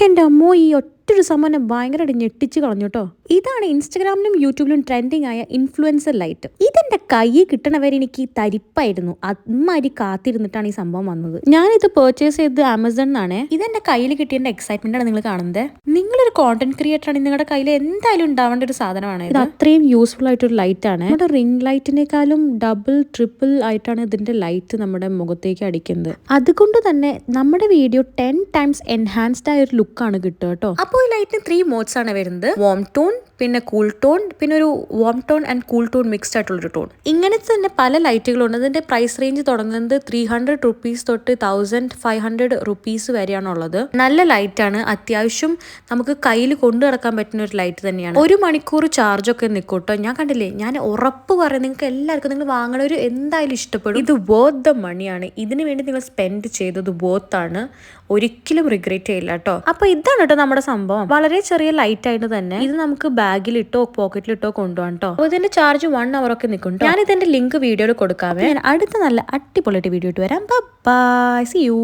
എൻ്റെ അമ്മോ ഈ ഒറ്റൊരു സംഭവം ഭയങ്കരമായിട്ട് ഞെട്ടിച്ച് കളഞ്ഞു കേട്ടോ. ഇതാണ് ഇൻസ്റ്റഗ്രാമിലും യൂട്യൂബിലും ട്രെൻഡിങ് ആയ ഇൻഫ്ലുവൻസർ ലൈറ്റ്. ഇതെന്റെ കയ്യിൽ കിട്ടണവരെ എനിക്ക് തരിപ്പായിരുന്നു. അമ്മാതിരി കാത്തിരുന്നിട്ടാണ് ഈ സംഭവം വന്നത്. ഞാനിത് പർച്ചേസ് ചെയ്ത് ആമസോൺ നിന്നാണ്. ഇതെന്റെ കയ്യിൽ കിട്ടിയതിന്റെ എക്സൈറ്റ്മെന്റ് ആണ് നിങ്ങൾ കാണുന്നത്. നിങ്ങളൊരു കോണ്ടന്റ് ക്രിയേറ്റർ ആണ്, നിങ്ങളുടെ കയ്യിൽ എന്തായാലും ഉണ്ടാവേണ്ട ഒരു സാധനമാണ് ഇത്. അത്രയും യൂസ്ഫുൾ ആയിട്ടൊരു ലൈറ്റ് ആണ്. നമ്മുടെ റിംഗ് ലൈറ്റിനേക്കാളും ഡബിൾ ട്രിപ്പിൾ ആയിട്ടാണ് ഇതിന്റെ ലൈറ്റ് നമ്മുടെ മുഖത്തേക്ക് അടിക്കുന്നത്. അതുകൊണ്ട് തന്നെ നമ്മുടെ വീഡിയോ 10 ടൈംസ് എൻഹാൻസ്ഡ് ആയ ഒരു ലുക്കാണ് കിട്ടുക കേട്ടോ. അപ്പോൾ ഈ ലൈറ്റിന് 3 മോഡ്സ് ആണ് വരുന്നത്. വാം ടോൺ, പിന്നെ കൂൾ ടോൺ, പിന്നെ ഒരു warm tone and cool tone mixed ആയിട്ടുള്ളൊരു ടോൺ. ഇങ്ങനത്തെ തന്നെ പല ലൈറ്റുകളുണ്ട്. അതിന്റെ പ്രൈസ് റേഞ്ച് തുടങ്ങുന്നത് 300 റുപ്പീസ് തൊട്ട് 1500 റുപ്പീസ് വരെയാണുള്ളത്. നല്ല ലൈറ്റാണ്, അത്യാവശ്യം നമുക്ക് കയ്യിൽ കൊണ്ടു നടക്കാൻ പറ്റുന്ന ഒരു ലൈറ്റ് തന്നെയാണ്. 1 മണിക്കൂർ ചാർജൊക്കെ നിൽക്കൂട്ടോ. ഞാൻ കണ്ടില്ലേ, ഞാൻ ഉറപ്പ് പറയാം, നിങ്ങൾക്ക് എല്ലാവർക്കും നിങ്ങൾ വാങ്ങണവർ എന്തായാലും ഇഷ്ടപ്പെടും. ഇത് വർത്ത് ദ മണിയാണ്. ഇതിന് വേണ്ടി നിങ്ങൾ സ്പെൻഡ് ചെയ്തത് വർത്ത് ആണ്, ഒരിക്കലും റിഗ്രറ്റ് ചെയ്യില്ല കേട്ടോ. അപ്പൊ ഇതാണ് കേട്ടോ നമ്മുടെ സംഭവം. വളരെ ചെറിയ ലൈറ്റ് ആയിട്ട് തന്നെ ഇത് നമുക്ക് ബാഗിലിട്ടോ പോക്കറ്റിലിട്ടോ കൊണ്ടുപോകാം കേട്ടോ. അപ്പോൾ ഇതിന്റെ ചാർജ് 1 hour ഒക്കെ നിൽക്കും. ഞാൻ ഇതിന്റെ ലിങ്ക് വീഡിയോയിൽ കൊടുക്കാവേ. ഞാൻ അടുത്ത നല്ല അടിപൊളിയായിട്ട് വീഡിയോ ഇട്ട് വരാം. Bye, see U.